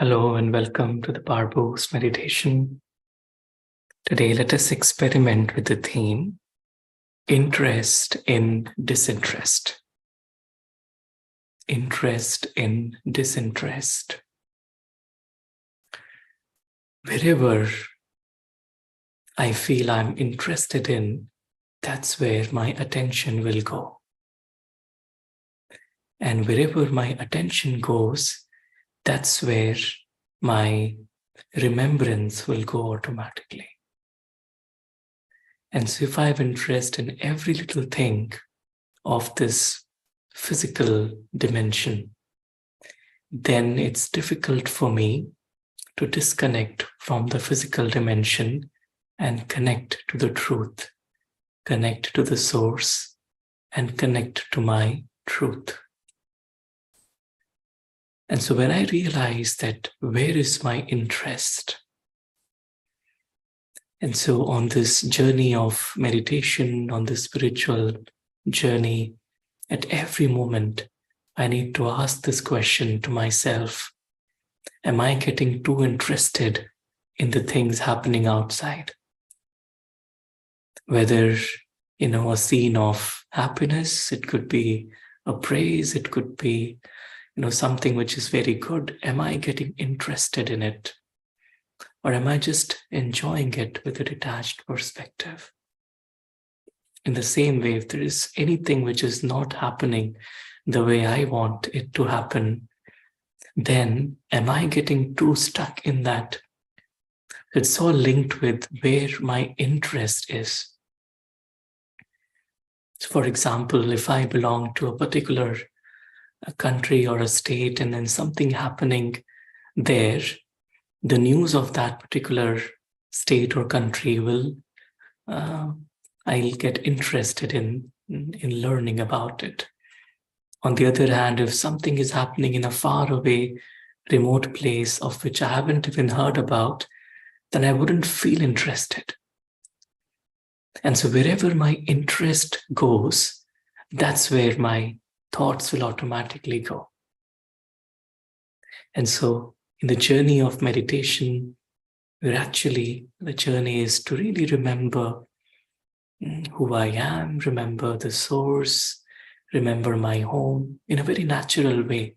Hello and welcome to the Powerboost meditation. Today, let us experiment with the theme, interest in disinterest. Interest in disinterest. Wherever I feel I'm interested in, that's where my attention will go. And wherever my attention goes, that's where my remembrance will go automatically. And so if I have interest in every little thing of this physical dimension, then it's difficult for me to disconnect from the physical dimension and connect to the truth, connect to the source, and connect to my truth. And so when I realize that where is my interest? And so on this journey of meditation, on this spiritual journey, at every moment, I need to ask this question to myself. Am I getting too interested in the things happening outside? Whether, a scene of happiness, it could be a praise, it could be, something which is very good. Am I getting interested in it? Or am I just enjoying it with a detached perspective? In the same way, if there is anything which is not happening the way I want it to happen, then am I getting too stuck in that? It's all linked with where my interest is. So for example, if I belong to a particular country or a state and then something happening there, the news of that particular state or country will, I'll get interested in learning about it. On the other hand, if something is happening in a faraway, remote place of which I haven't even heard about, then I wouldn't feel interested. And so wherever my interest goes, that's where my thoughts will automatically go. And so in the journey of meditation, the journey is to really remember who I am, remember the source, remember my home in a very natural way.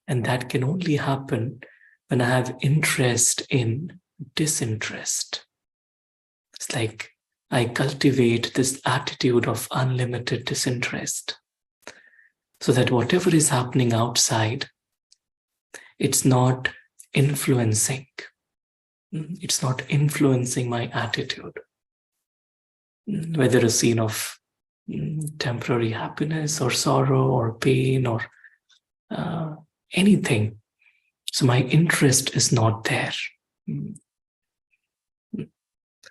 And that can only happen when I have interest in disinterest. It's like I cultivate this attitude of unlimited disinterest, so that whatever is happening outside, it's not influencing. It's not influencing my attitude. Whether a scene of temporary happiness or sorrow or pain or anything. So my interest is not there.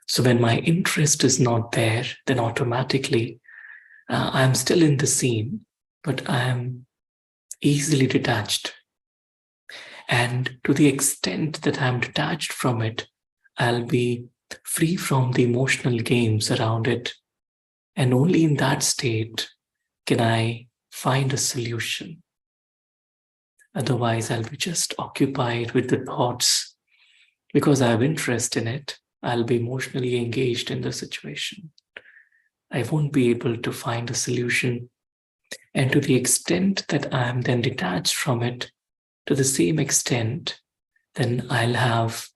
So when my interest is not there, then automatically I'm still in the scene, but I am easily detached. And to the extent that I'm detached from it, I'll be free from the emotional games around it. And only in that state can I find a solution. Otherwise, I'll be just occupied with the thoughts. Because I have interest in it, I'll be emotionally engaged in the situation. I won't be able to find a solution. And to the extent that I am then detached from it, to the same extent, then I'll have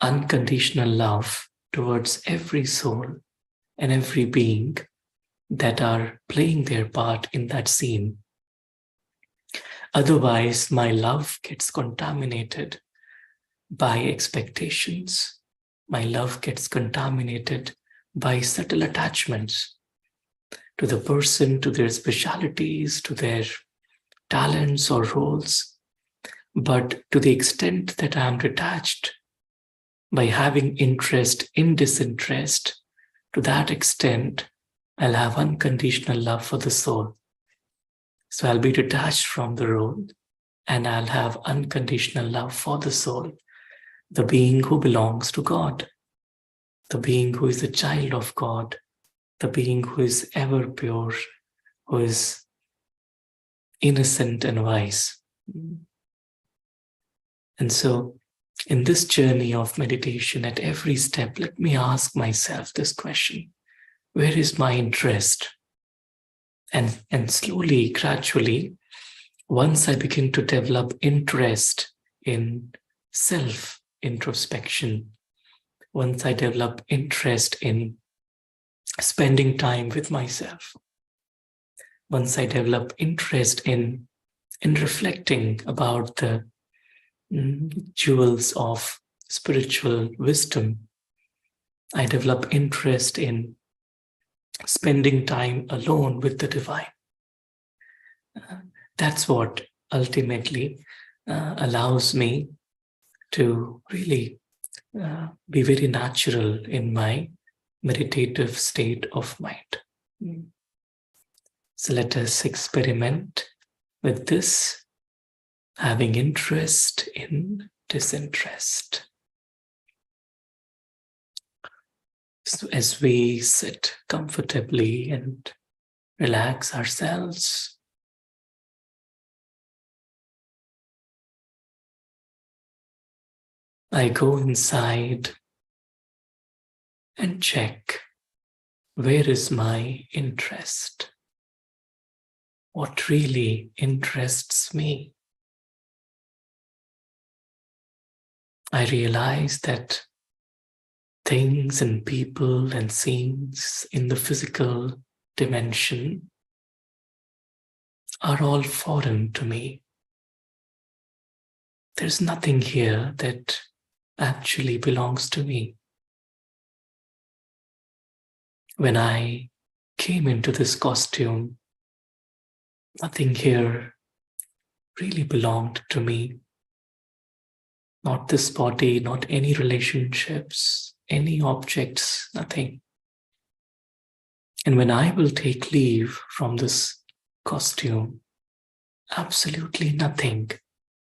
unconditional love towards every soul and every being that are playing their part in that scene. Otherwise, my love gets contaminated by expectations. My love gets contaminated by subtle attachments to the person, to their specialities, to their talents or roles. But to the extent that I am detached by having interest in disinterest, to that extent, I'll have unconditional love for the soul. So I'll be detached from the role and I'll have unconditional love for the soul, the being who belongs to God, the being who is a child of God, the being who is ever pure, who is innocent and wise. And so in this journey of meditation, at every step, let me ask myself this question: where is my interest? And slowly, gradually, once I begin to develop interest in self-introspection, once I develop interest in spending time with myself, once I develop interest in reflecting about the jewels of spiritual wisdom, I develop interest in spending time alone with the divine. That's what ultimately allows me to really be very natural in my meditative state of mind. So let us experiment with this, having interest in disinterest. So as we sit comfortably and relax ourselves, I go inside and check, where is my interest? What really interests me? I realize that things and people and scenes in the physical dimension are all foreign to me. There's nothing here that actually belongs to me. When I came into this costume, nothing here really belonged to me. Not this body, not any relationships, any objects, nothing. And when I will take leave from this costume, absolutely nothing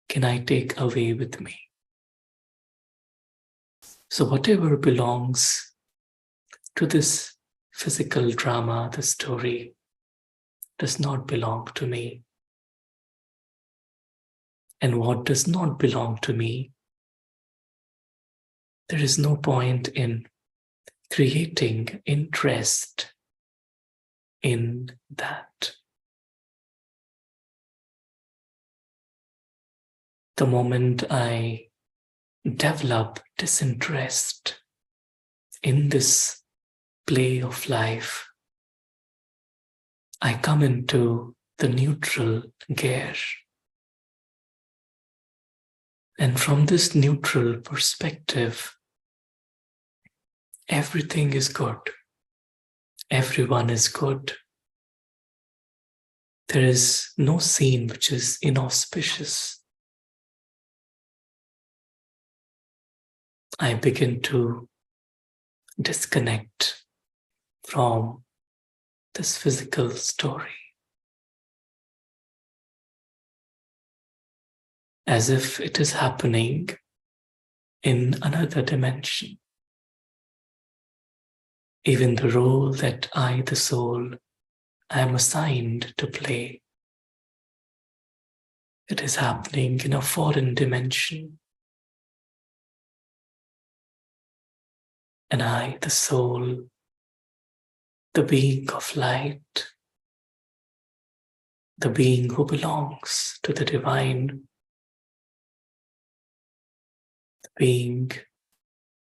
can I take away with me. So whatever belongs to this physical drama, the story, does not belong to me. And what does not belong to me, there is no point in creating interest in that. The moment I develop disinterest in this play of life, I come into the neutral gear. And from this neutral perspective, everything is good. Everyone is good. There is no scene which is inauspicious. I begin to disconnect from this physical story, as if it is happening in another dimension. Even the role that I, the soul, am assigned to play, it is happening in a foreign dimension. And I, the soul, the being of light, the being who belongs to the divine, the being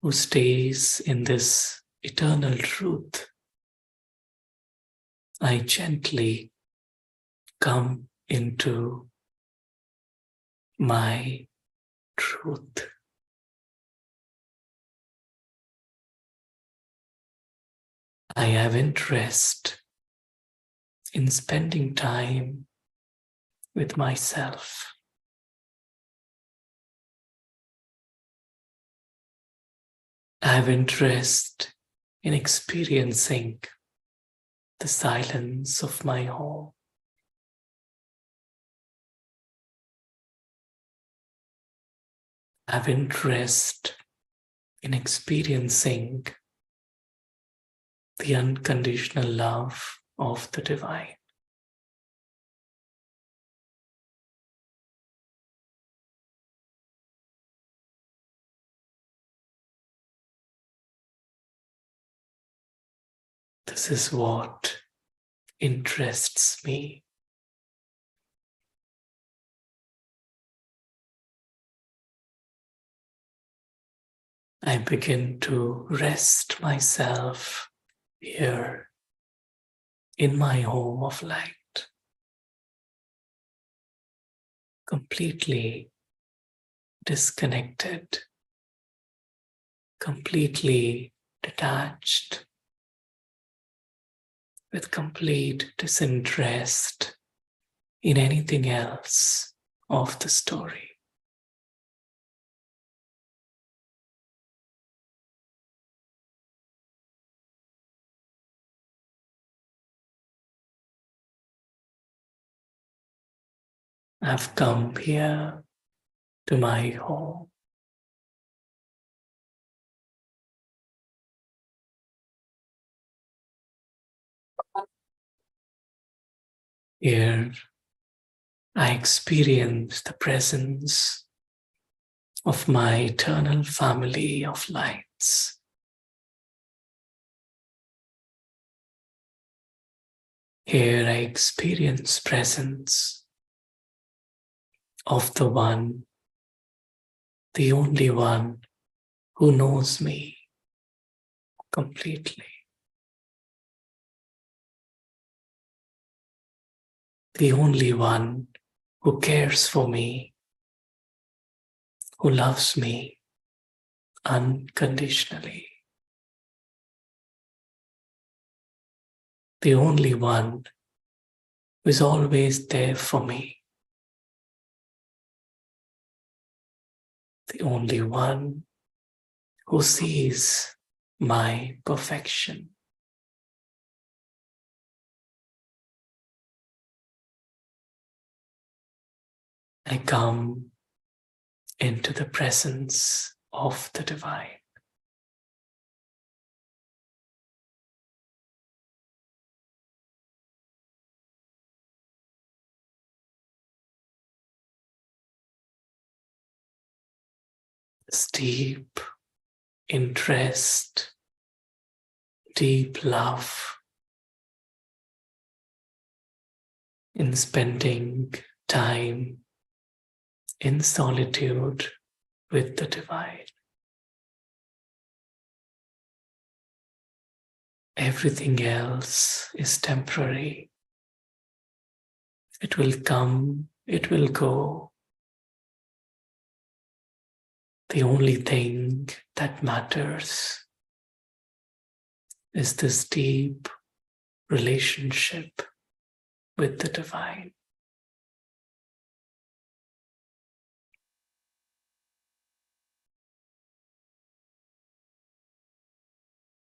who stays in this eternal truth, I gently come into my truth. I have interest in spending time with myself. I have interest in experiencing the silence of my home. I have interest in experiencing the unconditional love of the divine. This is what interests me. I begin to rest myself here in my home of light, completely disconnected, completely detached, with complete disinterest in anything else of the story. I've come here to my home. Here I experience the presence of my eternal family of lights. Here I experience presence of the one, the only one who knows me completely. The only one who cares for me, who loves me unconditionally. The only one who is always there for me. The only one who sees my perfection. I come into the presence of the divine. This deep interest, deep love in spending time in solitude with the divine. Everything else is temporary. It will come, it will go. The only thing that matters is this deep relationship with the divine.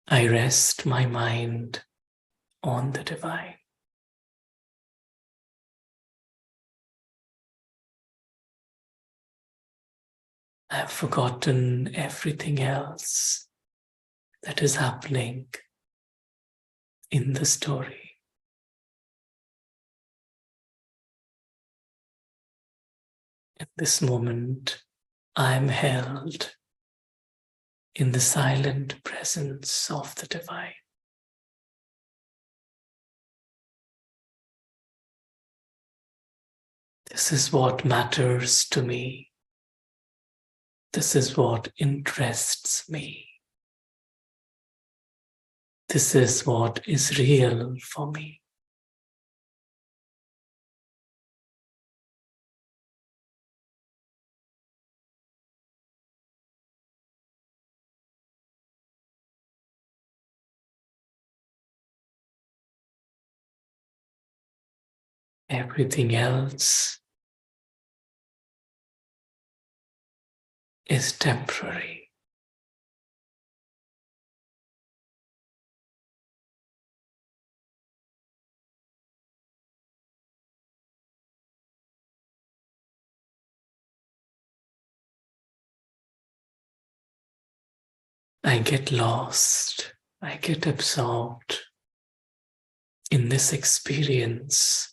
I rest my mind on the divine. I have forgotten everything else that is happening in the story. At this moment, I am held in the silent presence of the divine. This is what matters to me. This is what interests me. This is what is real for me. Everything else is temporary. I get lost, I get absorbed in this experience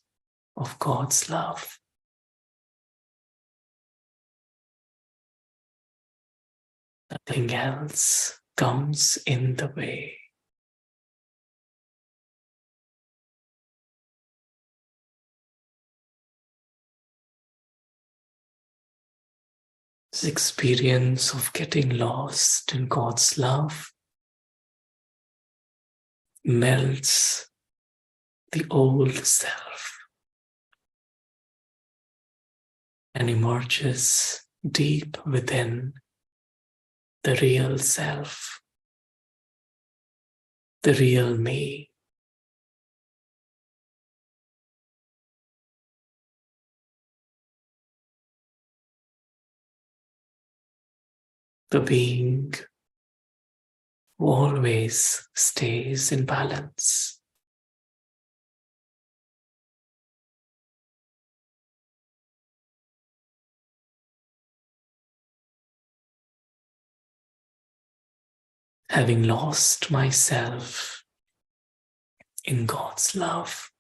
of God's love. Nothing else comes in the way. This experience of getting lost in God's love melts the old self and emerges deep within the real self, the real me. The being who always stays in balance. Having lost myself in God's love,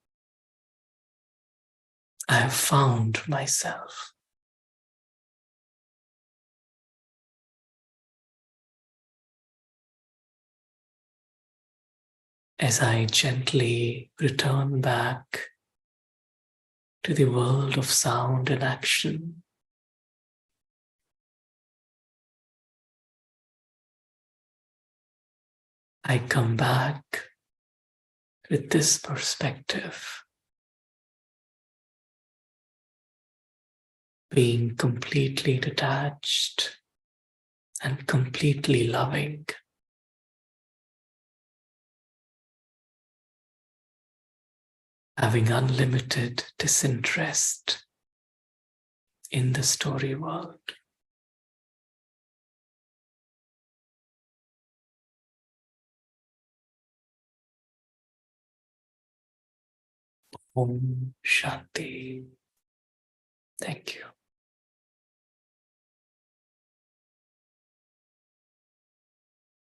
I have found myself. As I gently return back to the world of sound and action, I come back with this perspective, being completely detached and completely loving. Having unlimited disinterest in the story world. Om Shanti. Thank you.